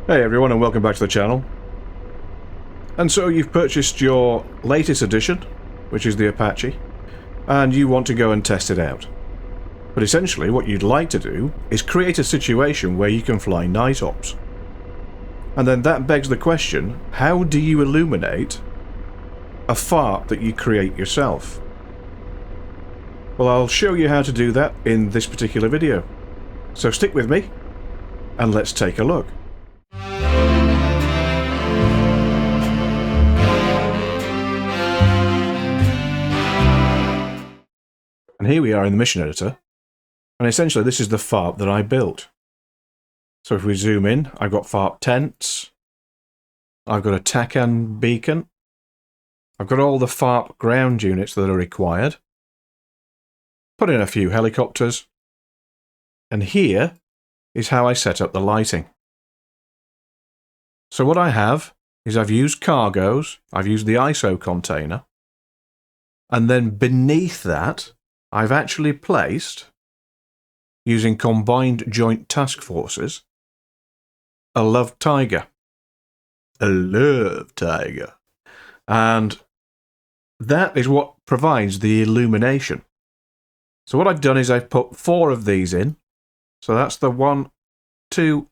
Hey everyone, and welcome back to the channel. And so you've purchased your latest edition, which is the Apache, and you want to go and test it out. But essentially what you'd like to do is create a situation where you can fly night ops. And then that begs the question, how do you illuminate a FARP that you create yourself? Well, I'll show you how to do that in this particular video. So stick with me, and let's take a look. And here we are in the mission editor, and essentially this is the FARP that I built. So if we zoom in, I've got FARP tents, I've got a TACAN beacon, I've got all the FARP ground units that are required, put in a few helicopters, and here is how I set up the lighting. So what I have is I've used cargoes, I've used the ISO container, and then beneath that I've actually placed, using combined joint task forces, a love tiger. A love tiger. And that is what provides the illumination. So what I've done is I've put 4 of these in. So that's the 1, 2,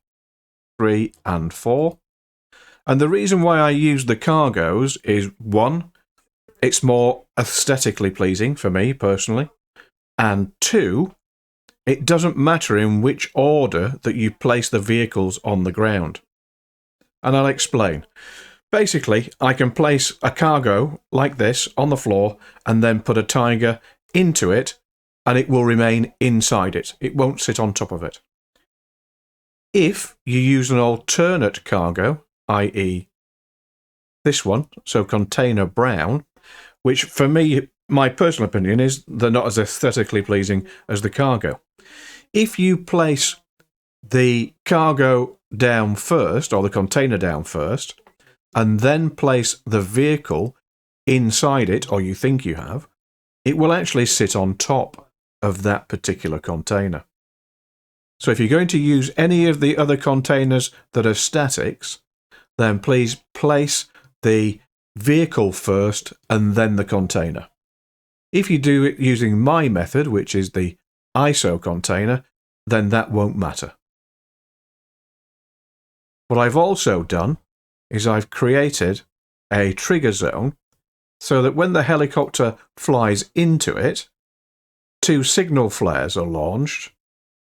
3, and 4. And the reason why I use the cargoes is, 1, it's more aesthetically pleasing for me personally. And 2, it doesn't matter in which order that you place the vehicles on the ground. And I'll explain. Basically, I can place a cargo like this on the floor and then put a tiger into it, and it will remain inside it. It won't sit on top of it. If you use an alternate cargo, i.e. this one, so container brown, which for me, my personal opinion is they're not as aesthetically pleasing as the cargo. If you place the cargo down first, or the container down first, and then place the vehicle inside it, or you think you have, it will actually sit on top of that particular container. So if you're going to use any of the other containers that are statics, then please place the vehicle first and then the container. If you do it using my method, which is the ISO container, then that won't matter. What I've also done is I've created a trigger zone so that when the helicopter flies into it, 2 signal flares are launched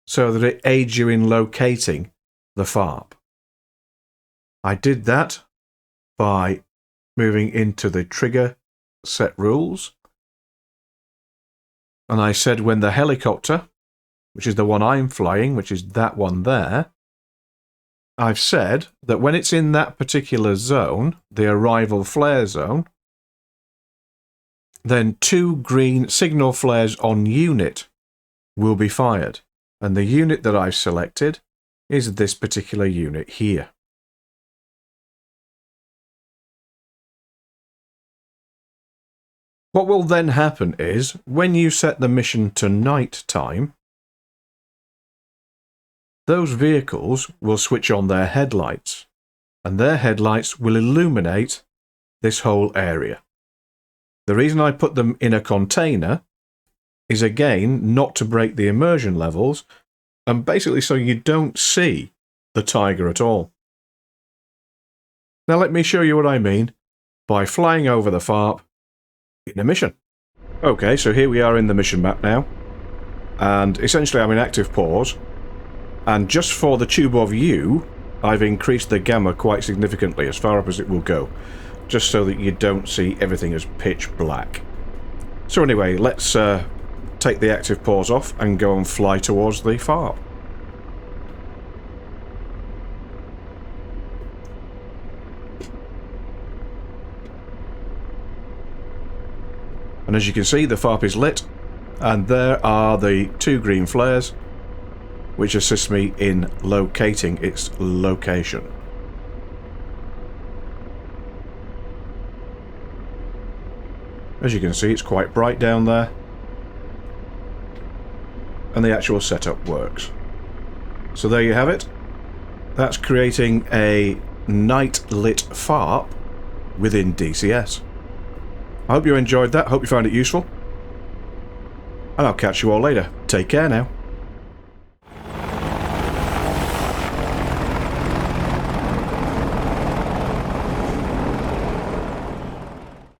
so that it aids you in locating the FARP. I did that by moving into the trigger set rules. And I said when the helicopter, which is the one I'm flying, which is that one there, I've said that when it's in that particular zone, the arrival flare zone, then 2 green signal flares on unit will be fired. And the unit that I've selected is this particular unit here. What will then happen is, when you set the mission to night time, those vehicles will switch on their headlights, and their headlights will illuminate this whole area. The reason I put them in a container is, again, not to break the immersion levels, and basically so you don't see the tiger at all. Now let me show you what I mean by flying over the FARP in a mission. Okay, so here we are in the mission map now, and essentially I'm in active pause, and just for the tube of view I've increased the gamma quite significantly, as far up as it will go, just so that you don't see everything as pitch black. So anyway, let's take the active pause off and go and fly towards the FARP. And as you can see, the FARP is lit, and there are the 2 green flares, which assist me in locating its location. As you can see, it's quite bright down there, and the actual setup works. So there you have it. That's creating a night lit FARP within DCS. I hope you enjoyed that. Hope you found it useful. And I'll catch you all later. Take care now.